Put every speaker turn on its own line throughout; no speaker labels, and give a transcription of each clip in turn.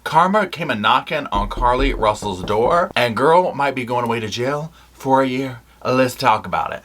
Karma came a-knocking on Carlee Russell's door, and girl might be going away to jail for a year. Let's talk about it.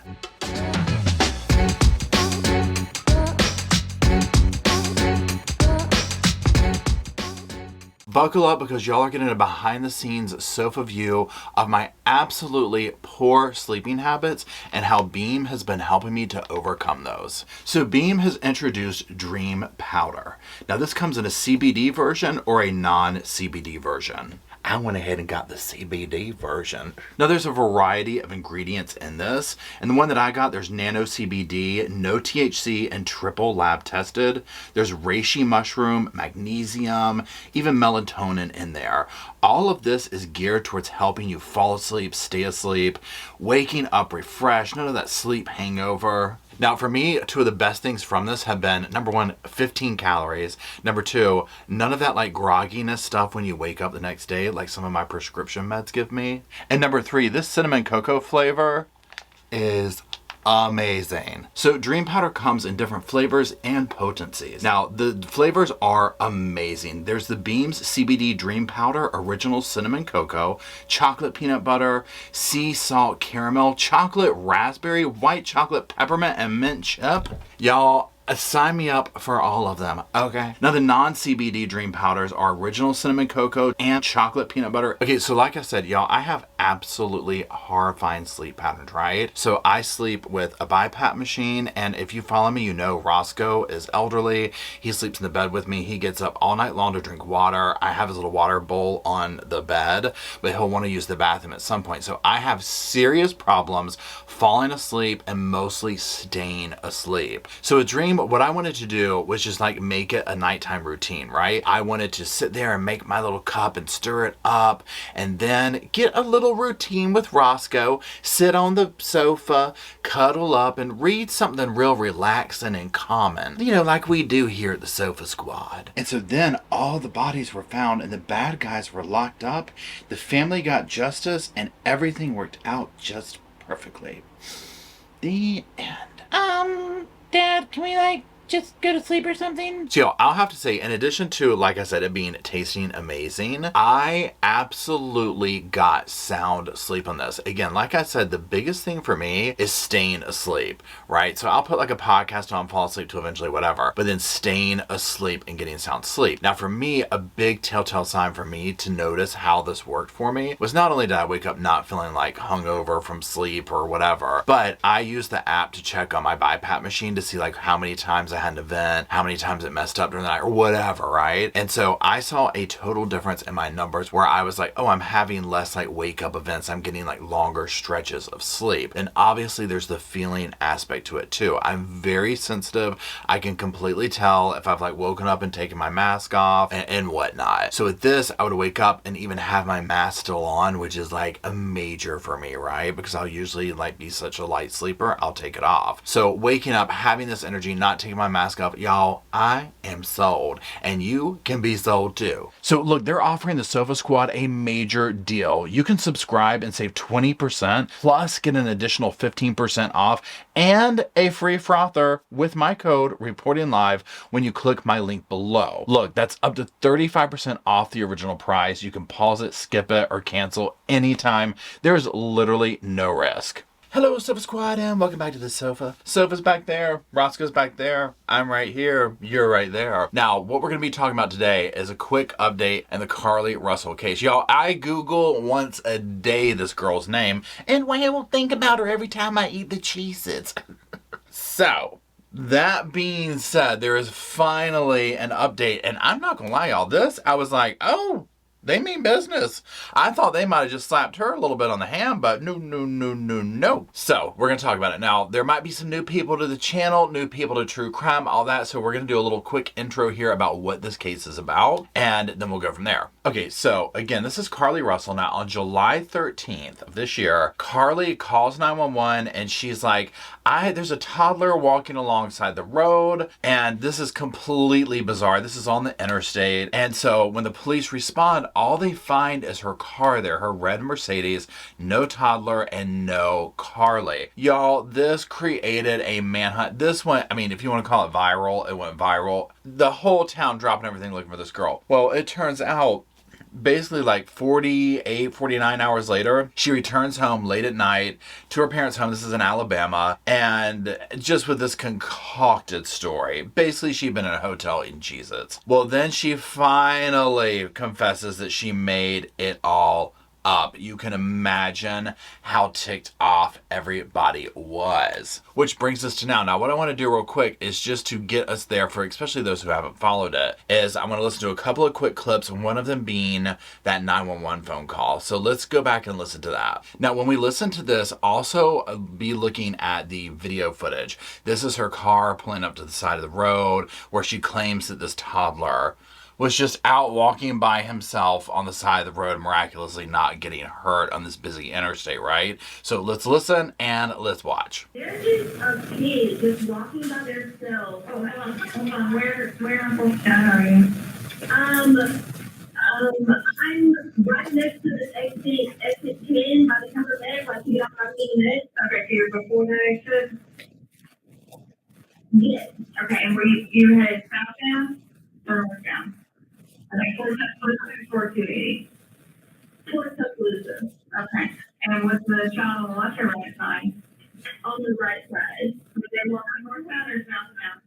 Buckle up because y'all are getting a behind the scenes sofa view of my absolutely poor sleeping habits and how Beam has been helping me to overcome those. So Beam has introduced Dream Powder. Now this comes in a CBD version or a non-CBD version. I went ahead and got the CBD version. Now there's a variety of ingredients in this, and the one that I got, there's nano CBD, no THC, and triple lab tested. There's reishi mushroom, magnesium, even melatonin in there. All of this is geared towards helping you fall asleep, stay asleep, waking up refreshed, none of that sleep hangover. Now for me, two of the best things from this have been, number one, 15 calories. Number two, none of that like grogginess stuff when you wake up the next day, like some of my prescription meds give me. And number three, this cinnamon cocoa flavor is amazing. So Dream Powder comes in different flavors and potencies. Now the flavors are amazing. There's the Beams CBD Dream Powder Original Cinnamon Cocoa, Chocolate Peanut Butter, Sea Salt Caramel, Chocolate Raspberry, White Chocolate Peppermint, and Mint Chip. Y'all, sign me up for all of them, okay? Now the non-CBD Dream Powders are Original Cinnamon Cocoa and Chocolate Peanut Butter. Okay, so like I said, y'all, I have absolutely horrifying sleep patterns, right? So I sleep with a BiPAP machine, and if you follow me, you know Roscoe is elderly. He sleeps in the bed with me. He gets up all night long to drink water. I have his little water bowl on the bed, but he'll want to use the bathroom at some point. So I have serious problems falling asleep and mostly staying asleep. So a Dream, what I wanted to do was just like make it a nighttime routine, right? I wanted to sit there and make my little cup and stir it up and then get a little routine with Roscoe, sit on the sofa, cuddle up and read something real relaxing and calming, you know, like we do here at the Sofa Squad. And so then all the bodies were found and the bad guys were locked up. The family got justice and everything worked out just perfectly. The end.
Dad, can we just go to sleep or something?
So I'll have to say, in addition to, like I said, it being tasting amazing, I absolutely got sound sleep on this. Again, like I said, the biggest thing for me is staying asleep, right? So I'll put like a podcast on, fall asleep to eventually whatever, but then staying asleep and getting sound sleep. Now for me, a big telltale sign for me to notice how this worked for me was not only did I wake up not feeling like hungover from sleep or whatever, but I used the app to check on my BiPAP machine to see like how many times I had an event, how many times it messed up during the night or whatever, right? And so I saw a total difference in my numbers where I was like, oh, I'm having less like wake up events. I'm getting like longer stretches of sleep. And obviously there's the feeling aspect to it too. I'm very sensitive. I can completely tell if I've like woken up and taken my mask off and whatnot. So with this, I would wake up and even have my mask still on, which is like a major for me, right? Because I'll usually like be such a light sleeper, I'll take it off. So waking up, having this energy, not taking my mask off, y'all, I am sold, and you can be sold too. So look, they're offering the Sofa Squad a major deal. You can subscribe and save 20% plus get an additional 15% off and a free frother with my code ReportingLive when you click my link below. Look, that's up to 35% off the original price. You can pause it, skip it, or cancel anytime. There's literally no risk. Hello, Sofa Squad, and welcome back to the sofa. Sofa's back there, Roscoe's back there, I'm right here, you're right there. Now, what we're going to be talking about today is a quick update in the Carlee Russell case. Y'all, I Google once a day this girl's name, and I will think about her every time I eat the Cheez-Its. So, that being said, there is finally an update, and I'm not going to lie, y'all, this, I was like, oh, they mean business. I thought they might have just slapped her a little bit on the hand, but no. So we're going to talk about it. Now, there might be some new people to the channel, new people to true crime, all that. So we're going to do a little quick intro here about what this case is about, and then we'll go from there. Okay, so again, this is Carlee Russell. Now, on July 13th of this year, Carlee calls 911 and she's like, there's a toddler walking alongside the road, and this is completely bizarre. This is on the interstate. And so when the police respond, all they find is her car there, her red Mercedes, no toddler, and no Carlee. Y'all, this created a manhunt. This went, I mean, if you want to call it viral, it went viral. The whole town dropping everything looking for this girl. Well, it turns out basically like 48, 49 hours later, she returns home late at night to her parents' home. This is in Alabama. And just with this concocted story, basically she'd been in a hotel eating Cheez-Its. Well, then she finally confesses that she made it all up. You can imagine how ticked off everybody was. Which brings us to now. Now, what I want to do real quick is just to get us there for especially those who haven't followed it, is I want to listen to a couple of quick clips, one of them being that 911 phone call. So let's go back and listen to that. Now, when we listen to this, also be looking at the video footage. This is her car pulling up to the side of the road where she claims that this toddler was just out walking by himself on the side of the road, miraculously not getting hurt on this busy interstate, right? So let's listen and let's watch.
There's just a kid just walking by themselves. Oh, hold on. Where are you? I'm right next to the exit 10 by the cover bag, like you got my minutes. Okay, so you're before the exit? Yes. Okay, and were you headed southbound or northbound? Okay, towards 280. Towards Tuscaloosa. Okay. And was the child on the left or right side? On the right side. Were they walking northbound or southbound?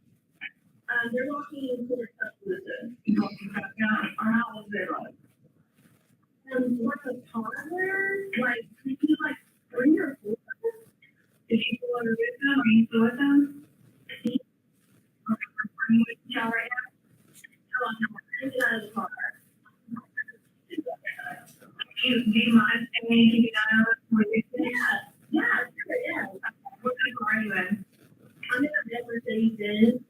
They're walking towards Tuscaloosa. Walking southbound. Or how old they look? What's a toddler? Like, did you like 3 or 4? Did she pull under with them? Are you still with them? Are you with the child right now? Get out of the car. Do you mind saying anything out of it? Yeah, sure, yeah. What kind of car are you in? I'm in a Mercedes-Benz.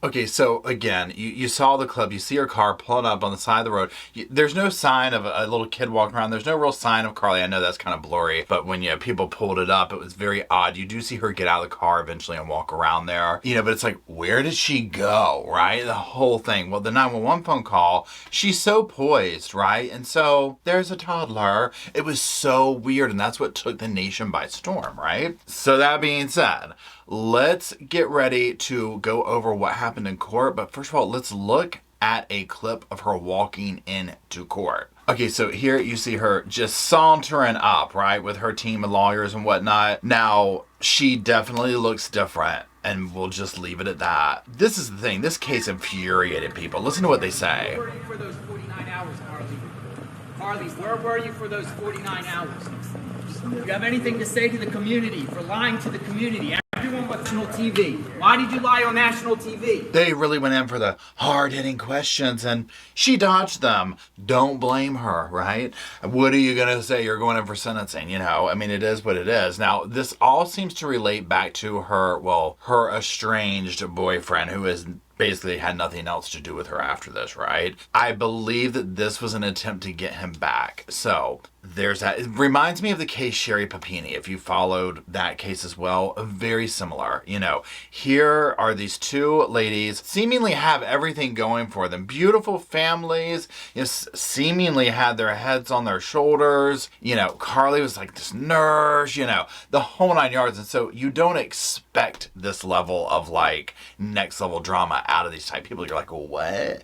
Okay, so again, you saw the clip. You see her car pulling up on the side of the road. There's no sign of a little kid walking around. There's no real sign of Carlee. I know that's kind of blurry, but when people pulled it up, it was very odd. You do see her get out of the car eventually and walk around there. But it's like, where did she go, right? The whole thing. Well, the 911 phone call, she's so poised, right? And so there's a toddler. It was so weird, and that's what took the nation by storm, right? So that being said, let's get ready to go over what happened in court. But first of all, let's look at a clip of her walking into court. Okay, so here you see her just sauntering up, right, with her team of lawyers and whatnot. Now, she definitely looks different, and we'll just leave it at that. This is the thing. This case infuriated people. Listen to what they say.
Where were you for those 49 hours, Carlee? Carlee, where were you for those 49 hours? Do you have anything to say to the community for lying to the community? Everyone was national TV. Why did you lie on national TV?
They really went in for the hard-hitting questions, and she dodged them. Don't blame her, right? What are you going to say? You're going in for sentencing, I mean, it is what it is. Now, this all seems to relate back to her estranged boyfriend, who is basically had nothing else to do with her after this, right? I believe that this was an attempt to get him back. So there's that. It reminds me of the case Sherry Papini, if you followed that case as well. Very similar. Here are these two ladies, seemingly have everything going for them. Beautiful families, seemingly had their heads on their shoulders. Carlee was like this nurse, the whole 9 yards. And so you don't expect this level of like next level drama out of these type people. You're like, what?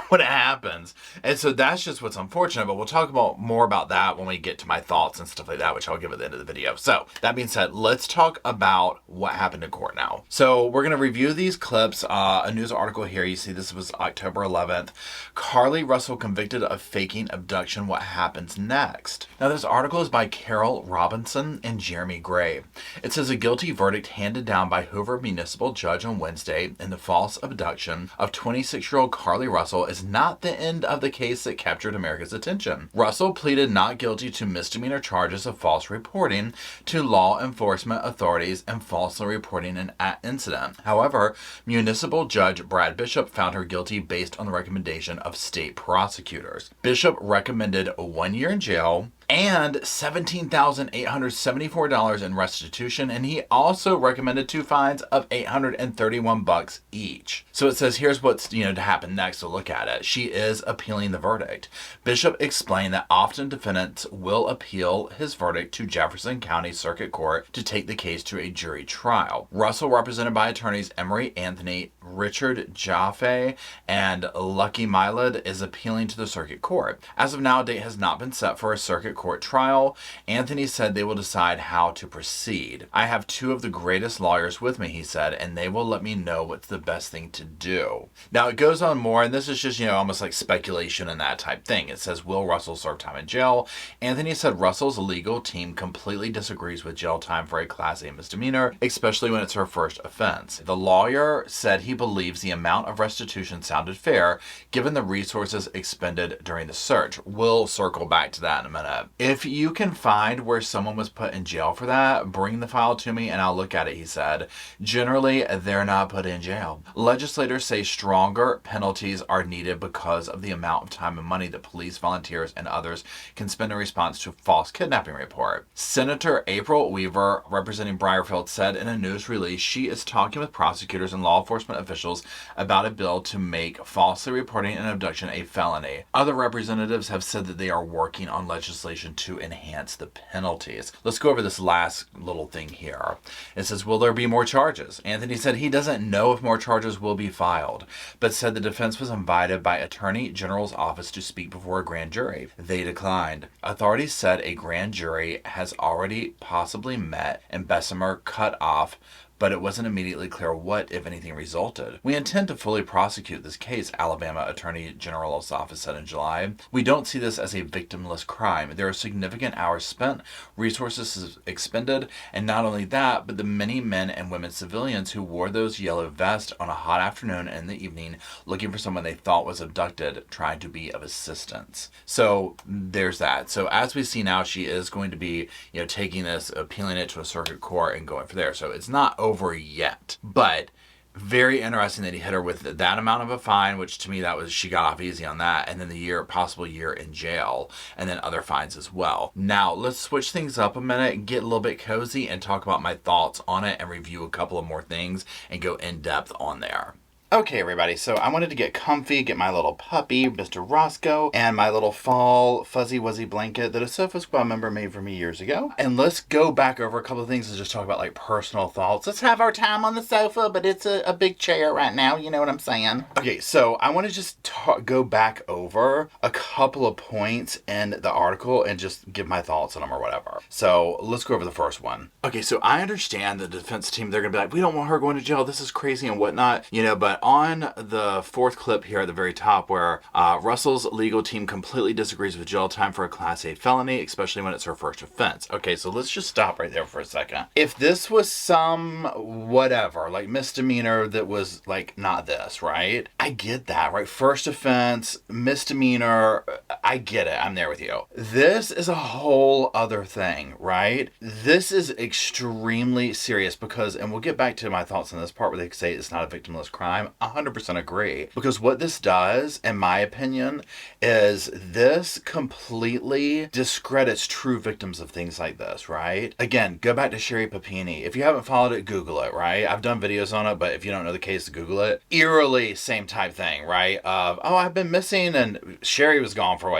What happens? And so that's just what's unfortunate, but we'll talk more about that when we get to my thoughts and stuff like that, which I'll give at the end of the video. So that being said, let's talk about what happened in court now. So we're going to review these clips. A news article here. You see this was October 11th. Carlee Russell convicted of faking abduction. What happens next? Now this article is by Carol Robinson and Jeremy Gray. It says a guilty verdict handed down by Hoover Municipal Judge on Wednesday in the false abduction of 26-year-old Carlee Russell is not the end of the case that captured America's attention. Russell pleaded not guilty to misdemeanor charges of false reporting to law enforcement authorities and falsely reporting an incident. However, Municipal Judge Brad Bishop found her guilty based on the recommendation of state prosecutors. Bishop recommended 1 year in jail, and $17,874 in restitution. And he also recommended 2 fines of $831 each. So it says here's what's to happen next. To look at it, she is appealing the verdict. Bishop explained that often defendants will appeal his verdict to Jefferson County Circuit Court to take the case to a jury trial. Russell, represented by attorneys Emery Anthony, Richard Jaffe, and Lucky Milad, is appealing to the circuit court. As of now, a date has not been set for a circuit court trial. Anthony said they will decide how to proceed. I have 2 of the greatest lawyers with me, he said, and they will let me know what's the best thing to do. Now it goes on more, and this is just, almost like speculation and that type thing. It says, will Russell serve time in jail? Anthony said Russell's legal team completely disagrees with jail time for a Class A misdemeanor, especially when it's her first offense. The lawyer said he believes the amount of restitution sounded fair given the resources expended during the search. We'll circle back to that in a minute. If you can find where someone was put in jail for that, bring the file to me and I'll look at it, he said. Generally, they're not put in jail. Legislators say stronger penalties are needed because of the amount of time and money that police, volunteers, and others can spend in response to a false kidnapping report. Senator April Weaver, representing Briarfield, said in a news release she is talking with prosecutors and law enforcement officials about a bill to make falsely reporting an abduction a felony. Other representatives have said that they are working on legislation to enhance the penalties. Let's go over this last little thing here. It says, will there be more charges? Anthony said he doesn't know if more charges will be filed, but said the defense was invited by Attorney General's office to speak before a grand jury. They declined. Authorities said a grand jury has already possibly met and Bessemer cut off, but it wasn't immediately clear what, if anything, resulted. We intend to fully prosecute this case, Alabama Attorney General's office said in July. We don't see this as a victimless crime. There are significant hours spent, resources expended, and not only that, but the many men and women civilians who wore those yellow vests on a hot afternoon and in the evening looking for someone they thought was abducted, trying to be of assistance. So there's that. So as we see now, she is going to be, taking this, appealing it to a circuit court and going for there. So it's not over yet, but very interesting that he hit her with that amount of a fine, which to me she got off easy on that, and then the possible year in jail, and then other fines as well. Now let's switch things up a minute, get a little bit cozy, and talk about my thoughts on it and review a couple of more things and go in depth on there. Okay, everybody, so I wanted to get comfy, get my little puppy, Mr. Roscoe, and my little fall fuzzy wuzzy blanket that a Sofa Squad member made for me years ago. And let's go back over a couple of things and just talk about like personal thoughts. Let's have our time on the sofa, but it's a big chair right now, you know what I'm saying? Okay, so I want to just go back over a couple of points in the article and just give my thoughts on them or whatever. So let's go over the first one. Okay, so I understand the defense team, they're going to be like, we don't want her going to jail, this is crazy and whatnot, but on the 4th clip here at the very top where Russell's legal team completely disagrees with jail time for a Class A felony, especially when it's her first offense. Okay, so let's just stop right there for a second. If this was some whatever, like misdemeanor that was like not this, right? I get that, right? First offense, misdemeanor, I get it. I'm there with you. This is a whole other thing, right? This is extremely serious because, and we'll get back to my thoughts on this part where they say it's not a victimless crime. 100% agree. Because what this does, in my opinion, is this completely discredits true victims of things like this, right? Again, go back to Sherry Papini. If you haven't followed it, Google it, right? I've done videos on it, but if you don't know the case, Google it. Eerily same type thing, right? I've been missing, and Sherry was gone for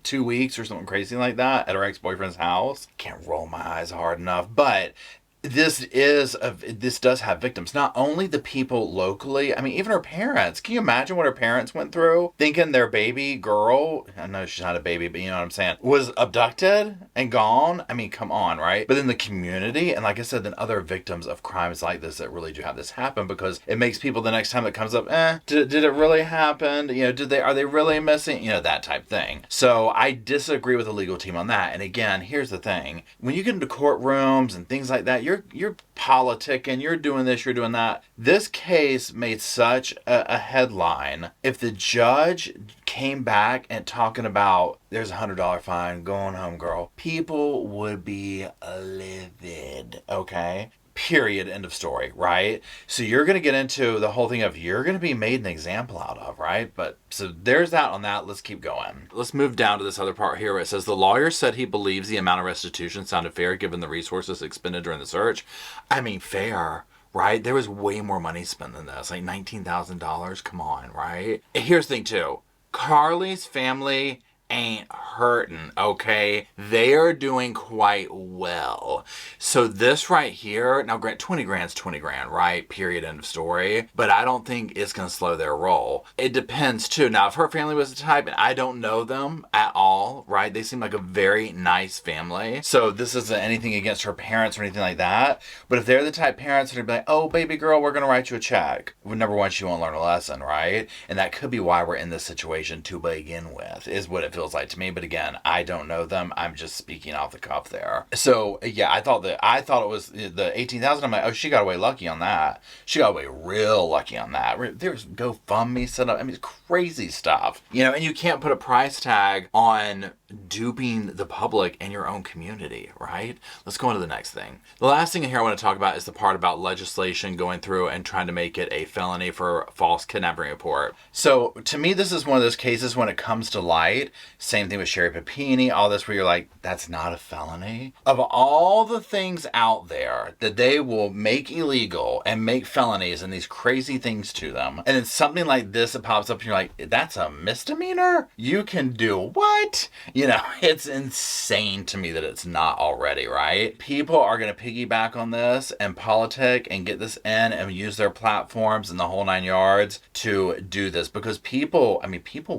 2 weeks or something crazy like that at her ex-boyfriend's house. Can't roll my eyes hard enough, but this does have victims. Not only the people locally, I mean, even her parents. Can you imagine what her parents went through? Thinking their baby girl, I know she's not a baby, but you know what I'm saying, was abducted and gone. I mean, come on, right? But then the community, and like I said, then other victims of crimes like this that really do have this happen, because it makes people the next time it comes up, did it really happen? Are they really missing? That type thing. So I disagree with the legal team on that. And again, here's the thing. When you get into courtrooms and things like that, you're politicking, you're doing this, you're doing that. This case made such a headline. If the judge came back and talking about there's $100 fine, going home, girl, people would be livid, okay? Period. End of story, right? So you're going to get into the whole thing of you're going to be made an example out of, right? But so there's that on that. Let's keep going. Let's move down to this other part here where it says the lawyer said he believes the amount of restitution sounded fair given the resources expended during the search. I mean, fair, right? There was way more money spent than this, like $19,000. Come on, right? Here's the thing too. Carlee's family ain't hurting, okay? They are doing quite well. So this right here, now 20 grand's 20 grand, right? Period, end of story. But I don't think it's gonna slow their roll. It depends too. Now, if her family was the type, and I don't know them at all, right? They seem like a very nice family. So this isn't anything against her parents or anything like that. But if they're the type parents that are like, oh, baby girl, we're gonna write you a check. Well, number one, she won't learn a lesson, right? And that could be why we're in this situation to begin with, is what it feels like to me. But again, I don't know them. I'm just speaking off the cuff there. So yeah, I thought it was the 18,000. I'm like, oh, she got away lucky on that. She got away real lucky on that. There's GoFundMe set up. I mean, it's crazy stuff, you know. And you can't put a price tag on duping the public and your own community, right? Let's go on to the next thing. The last thing here I want to talk about is the part about legislation going through and trying to make it a felony for false kidnapping report. So to me, this is one of those cases when it comes to light. Same thing with Sherry Papini, all this, where you're like, that's not a felony. Of all the things out there that they will make illegal and make felonies and these crazy things to them, and then something like this that pops up and you're like, that's a misdemeanor? You can do what? You know, it's insane to me that it's not already, right? People are going to piggyback on this and politic and get this in and use their platforms and the whole 9 yards to do this, because people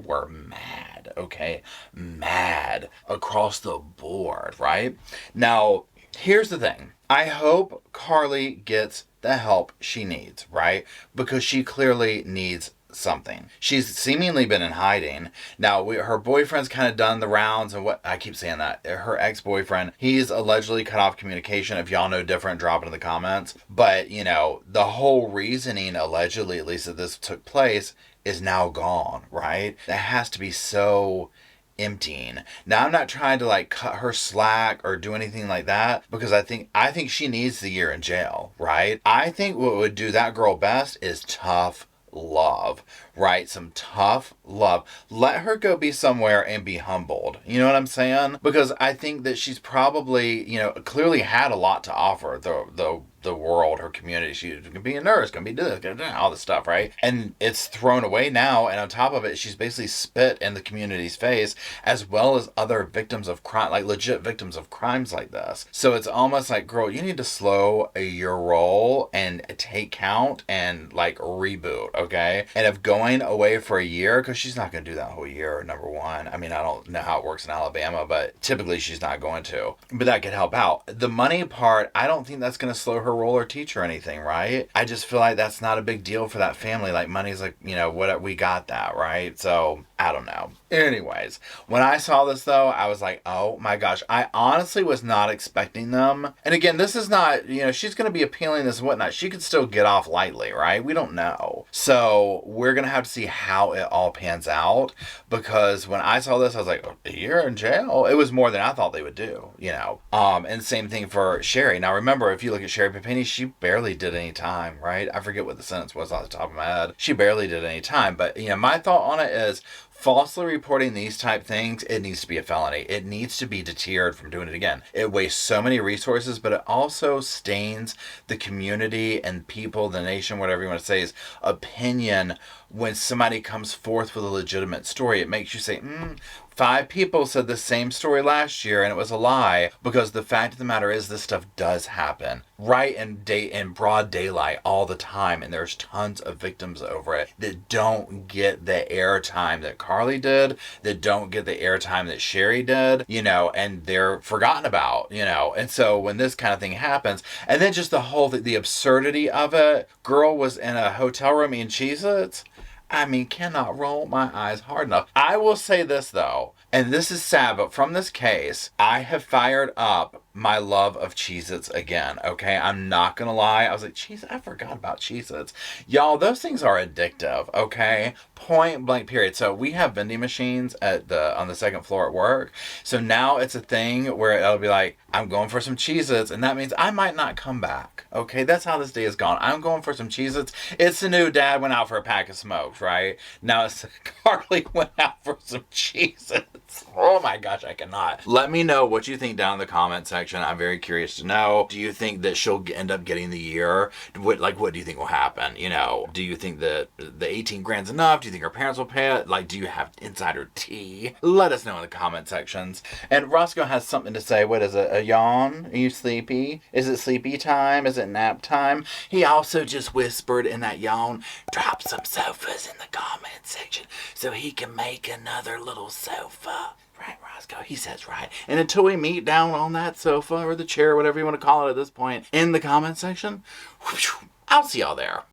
were mad, okay? Mad across the board, right? Now, here's the thing. I hope Carlee gets the help she needs, right? Because she clearly needs something. She's seemingly been in hiding. Now, her boyfriend's kind of done the rounds, and what I keep saying that. Her ex-boyfriend, he's allegedly cut off communication. If y'all know different, drop it in the comments. But, you know, the whole reasoning, allegedly, at least that this took place, is now gone, right? That has to be so emptying. Now, I'm not trying to like cut her slack or do anything like that, because I think she needs the year in jail, right? I think what would do that girl best is tough love, right? Some tough love. Let her go be somewhere and be humbled. You know what I'm saying? Because I think that she's probably, you know, clearly had a lot to offer the world, her community. She can be a nurse, can be this, all this stuff, right? And it's thrown away now, and on top of it, she's basically spit in the community's face, as well as other victims of crime, like legit victims of crimes like this. So it's almost like, girl, you need to slow your roll and take count and like reboot, okay? And if going away for a year, because she's not going to do that whole year, number one. I mean, I don't know how it works in Alabama, but typically she's not going to. But that could help out. The money part, I don't think that's going to slow her roll or teach her anything, right? I just feel like that's not a big deal for that family. Like, money's like, you know, what, we got that, right? So I don't know. Anyways, when I saw this though, I was like, oh my gosh, I honestly was not expecting them. And again, this is not, you know, she's going to be appealing this and whatnot. She could still get off lightly, right? We don't know. So we're going to have to see how it all pans out, because when I saw this, I was like, oh, a year in jail? It was more than I thought they would do, you know? And same thing for Sherry. Now remember, if you look at Sherry Papini, she barely did any time, right? I forget what the sentence was off the top of my head. She barely did any time. But, you know, my thought on it is, falsely reporting these type things, it needs to be a felony. It needs to be deterred from doing it again. It wastes so many resources, but it also stains the community and people, the nation, whatever you want to say, is opinion. When somebody comes forth with a legitimate story, it makes you say, 5 people said the same story last year and it was a lie, because the fact of the matter is this stuff does happen right in broad daylight all the time, and there's tons of victims over it that don't get the airtime that Carlee did, that don't get the airtime that Sherry did, you know, and they're forgotten about, you know. And so when this kind of thing happens, and then just the whole the absurdity of it, girl was in a hotel room eating Cheez-Its. I mean, cannot roll my eyes hard enough. I will say this though, and this is sad, but from this case, I have fired up my love of Cheez-Its again, okay? I'm not gonna lie. I was like, I forgot about Cheez-Its. Y'all, those things are addictive, okay? Point blank period. So we have vending machines on the second floor at work. So now it's a thing where it'll be like, I'm going for some Cheez-Its, and that means I might not come back. Okay, that's how this day is gone. I'm going for some Cheez-Its. It's the new dad went out for a pack of smokes, right? Now it's Carlee went out for some Cheez-Its. Oh my gosh, I cannot. Let me know what you think down in the comment section. I'm very curious to know. Do you think that she'll end up getting the year? What do you think will happen? You know, do you think that the 18 grand's enough? Do you think her parents will pay it? Like, do you have insider tea? Let us know in the comment sections. And Roscoe has something to say. What is it? A yawn? Are you sleepy? Is it sleepy time? Is it nap time? He also just whispered in that yawn, drop some sofas in the comment section so he can make another little sofa. Right, Roscoe? He says right. And until we meet down on that sofa or the chair, whatever you want to call it at this point, in the comment section, I'll see y'all there.